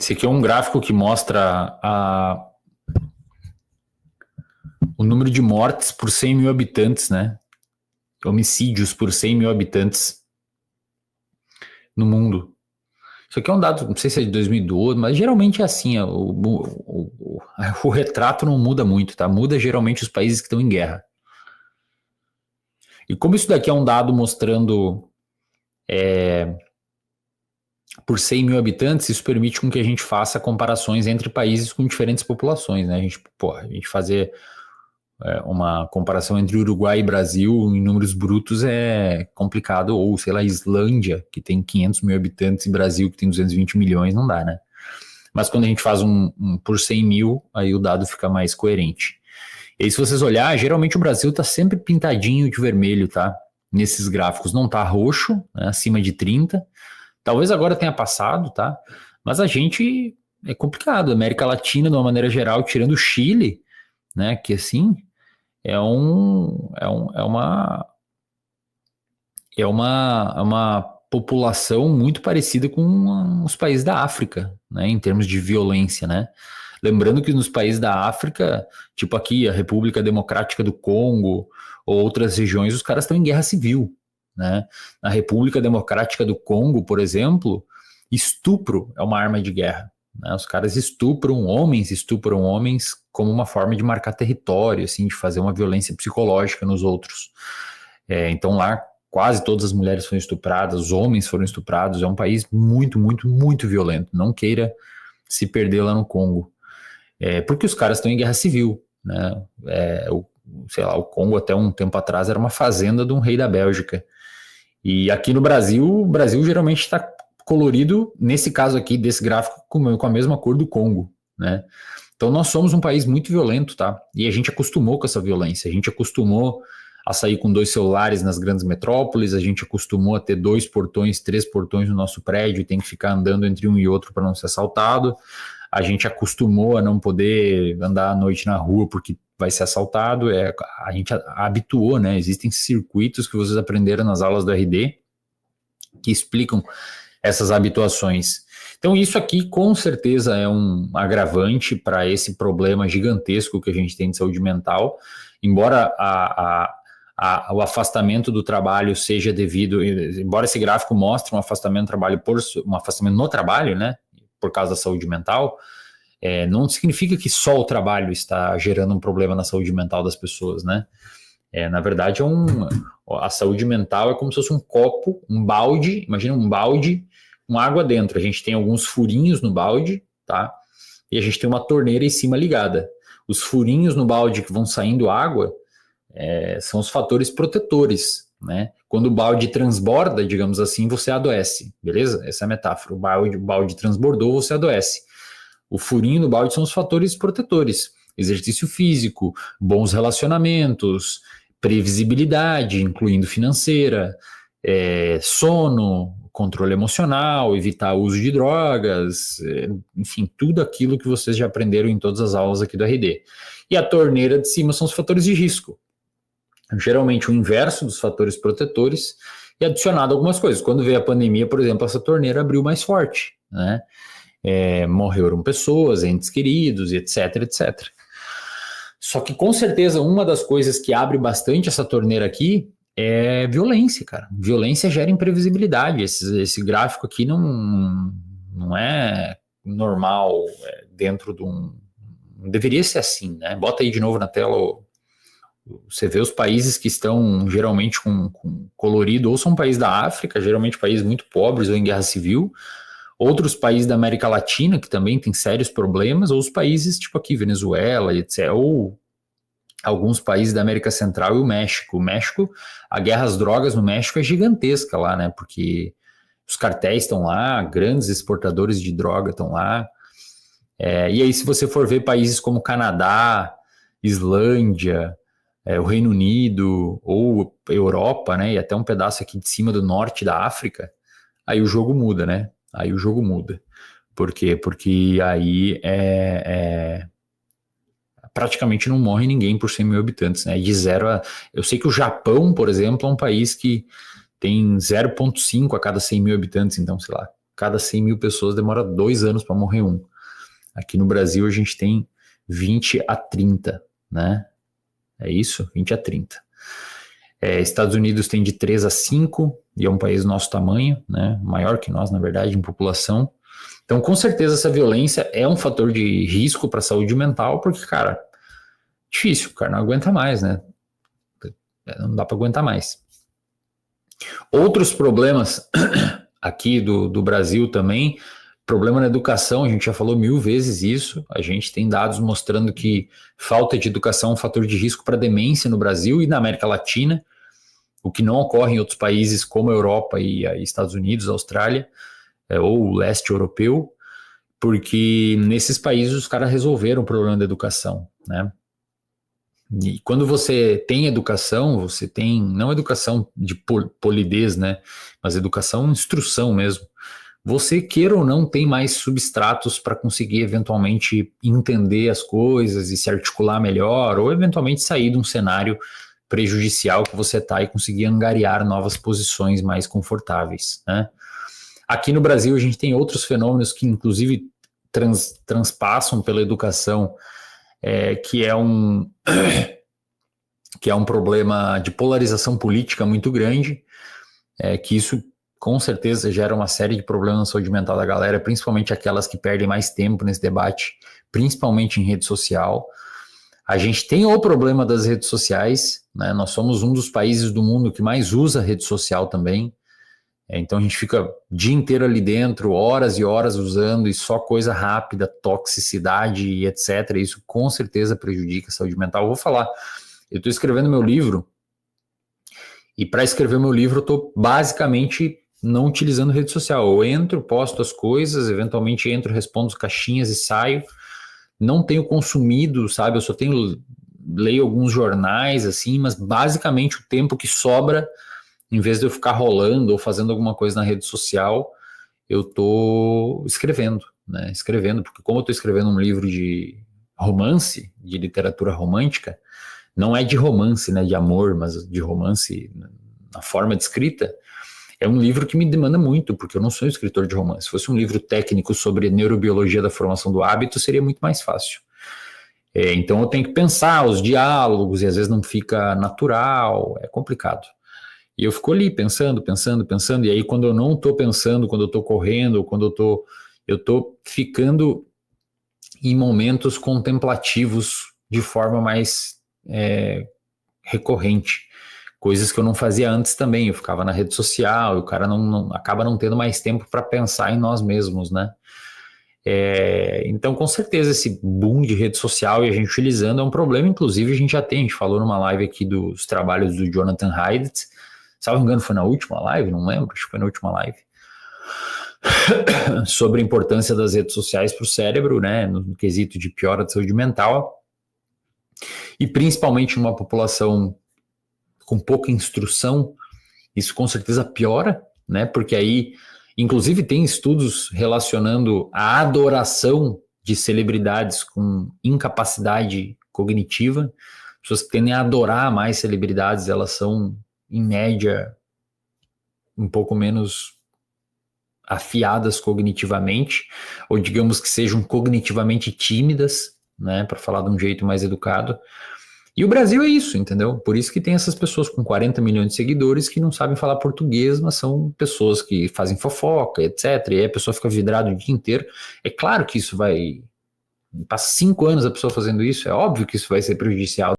Esse aqui é um gráfico que mostra o número de mortes por 100 mil habitantes, né? Homicídios por 100 mil habitantes no mundo. Isso aqui é um dado, não sei se é de 2012, mas geralmente é assim, o retrato não muda muito, tá? Muda geralmente os países que estão em guerra. E como isso daqui é um dado mostrando por 100 mil habitantes, isso permite com que a gente faça comparações entre países com diferentes populações, né? A gente fazer uma comparação entre Uruguai e Brasil em números brutos é complicado, ou sei lá, Islândia, que tem 500 mil habitantes, e Brasil, que tem 220 milhões, não dá, né? Mas quando a gente faz um por 100 mil, aí o dado fica mais coerente. E aí, se vocês olharem, geralmente o Brasil tá sempre pintadinho de vermelho, tá? Nesses gráficos não tá roxo, né? Acima de 30. Talvez agora tenha passado, tá? Mas a gente é complicado. América Latina, de uma maneira geral, tirando o Chile, né? Que assim é uma população muito parecida com os países da África, né? Em termos de violência, né? Lembrando que nos países da África, tipo aqui a República Democrática do Congo ou outras regiões, os caras estão em guerra civil, né? Na República Democrática do Congo, por exemplo, estupro é uma arma de guerra, né? Os caras estupram homens como uma forma de marcar território, assim, de fazer uma violência psicológica nos outros. Então lá quase todas as mulheres foram estupradas, os homens foram estuprados, é um país muito, muito, muito violento. Não queira se perder lá no Congo. Porque os caras estão em guerra civil, né? O Congo até um tempo atrás era uma fazenda de um rei da Bélgica. E aqui no Brasil, o Brasil geralmente está colorido, nesse caso aqui, desse gráfico, com a mesma cor do Congo, né? Então nós somos um país muito violento, tá? E a gente acostumou com essa violência, a gente acostumou a sair com 2 celulares nas grandes metrópoles, a gente acostumou a ter 2 portões, 3 portões no nosso prédio e tem que ficar andando entre um e outro para não ser assaltado. A gente acostumou a não poder andar à noite na rua porque vai ser assaltado. A gente habituou, né? Existem circuitos que vocês aprenderam nas aulas do RD que explicam essas habituações. Então isso aqui com certeza é um agravante para esse problema gigantesco que a gente tem de saúde mental, embora o afastamento do trabalho seja devido, embora esse gráfico mostre um afastamento do trabalho um afastamento no trabalho, né? Por causa da saúde mental, não significa que só o trabalho está gerando um problema na saúde mental das pessoas, né? Na verdade, a saúde mental é como se fosse um copo, um balde, imagina um balde com água dentro. A gente tem alguns furinhos no balde, tá? E a gente tem uma torneira em cima ligada. Os furinhos no balde que vão saindo água são os fatores protetores, né? Quando o balde transborda, digamos assim, você adoece, beleza? Essa é a metáfora. O balde transbordou, você adoece. O furinho no balde são os fatores protetores. Exercício físico, bons relacionamentos, previsibilidade, incluindo financeira, sono, controle emocional, evitar o uso de drogas, enfim, tudo aquilo que vocês já aprenderam em todas as aulas aqui do RD. E a torneira de cima são os fatores de risco. Geralmente o inverso dos fatores protetores e adicionado algumas coisas. Quando veio a pandemia, por exemplo, essa torneira abriu mais forte, né? Morreram pessoas, entes queridos, etc, etc. Só que com certeza uma das coisas que abre bastante essa torneira aqui é violência, cara. Violência gera imprevisibilidade. Esse gráfico aqui não é normal dentro de um... Não deveria ser assim, né? Bota aí de novo na tela você vê os países que estão geralmente com colorido, ou são países da África, geralmente países muito pobres ou em guerra civil, outros países da América Latina que também têm sérios problemas, ou os países tipo aqui, Venezuela, etc., ou alguns países da América Central e o México. O México, a guerra às drogas no México é gigantesca lá, né? Porque os cartéis estão lá, grandes exportadores de droga estão lá. E aí, se você for ver países como Canadá, Islândia, o Reino Unido ou Europa, né, e até um pedaço aqui de cima do norte da África, aí o jogo muda, né? Aí o jogo muda. Por quê? Porque aí praticamente não morre ninguém por 100 mil habitantes, né? De 0 a... Eu sei que o Japão, por exemplo, é um país que tem 0,5 a cada 100 mil habitantes, então, sei lá, cada 100 mil pessoas demora 2 anos para morrer um. Aqui no Brasil a gente tem 20 a 30, né? É isso? 20 a 30. Estados Unidos tem de 3 a 5, e é um país do nosso tamanho, né? Maior que nós, na verdade, em população. Então, com certeza, essa violência é um fator de risco para a saúde mental, porque, cara, difícil, o cara não aguenta mais, né? Não dá para aguentar mais. Outros problemas aqui do Brasil também, problema na educação, a gente já falou 1000 vezes isso, a gente tem dados mostrando que falta de educação é um fator de risco para demência no Brasil e na América Latina, o que não ocorre em outros países como a Europa e Estados Unidos, Austrália, ou o leste europeu, porque nesses países os caras resolveram o problema da educação, né? E quando você tem educação, você tem, não educação de polidez, né? Mas educação, instrução mesmo. Você, queira ou não, tem mais substratos para conseguir eventualmente entender as coisas e se articular melhor, ou eventualmente sair de um cenário prejudicial que você está e conseguir angariar novas posições mais confortáveis, né? Aqui no Brasil a gente tem outros fenômenos que inclusive transpassam pela educação, que é um problema de polarização política muito grande, que isso com certeza gera uma série de problemas na saúde mental da galera, principalmente aquelas que perdem mais tempo nesse debate, principalmente em rede social. A gente tem o problema das redes sociais, né? Nós somos um dos países do mundo que mais usa rede social também. Então a gente fica o dia inteiro ali dentro, horas e horas usando, e só coisa rápida, toxicidade e etc. Isso com certeza prejudica a saúde mental. Eu vou falar, eu estou escrevendo meu livro, e para escrever meu livro eu estou basicamente não utilizando rede social. Eu entro, posto as coisas, eventualmente entro, respondo as caixinhas e saio. Não tenho consumido, sabe? Eu só leio alguns jornais, assim, mas basicamente o tempo que sobra, em vez de eu ficar rolando ou fazendo alguma coisa na rede social, eu tô escrevendo, né? Escrevendo, porque como eu tô escrevendo um livro de romance, de literatura romântica, não é de romance, né, de amor, mas de romance na forma de escrita, é um livro que me demanda muito, porque eu não sou um escritor de romance. Se fosse um livro técnico sobre neurobiologia da formação do hábito, seria muito mais fácil. Então eu tenho que pensar os diálogos, e às vezes não fica natural, é complicado. E eu fico ali pensando, e aí quando eu não estou pensando, quando eu estou correndo, quando eu estou ficando em momentos contemplativos de forma mais recorrente. Coisas que eu não fazia antes também, eu ficava na rede social, e o cara acaba não tendo mais tempo para pensar em nós mesmos, né? Então, com certeza, esse boom de rede social e a gente utilizando é um problema. Inclusive, a gente falou numa live aqui dos trabalhos do Jonathan Haidt, se não me engano foi na última live, não lembro, acho que foi na última live, sobre a importância das redes sociais para o cérebro, né, no quesito de piora da saúde mental, e principalmente numa população com pouca instrução, isso com certeza piora, né, porque aí, inclusive tem estudos relacionando a adoração de celebridades com incapacidade cognitiva. Pessoas que tendem a adorar mais celebridades, elas são, em média, um pouco menos afiadas cognitivamente, ou digamos que sejam cognitivamente tímidas, né, para falar de um jeito mais educado. E o Brasil é isso, entendeu? Por isso que tem essas pessoas com 40 milhões de seguidores que não sabem falar português, mas são pessoas que fazem fofoca, etc. E aí a pessoa fica vidrada o dia inteiro. É claro que isso passa 5 anos a pessoa fazendo isso, é óbvio que isso vai ser prejudicial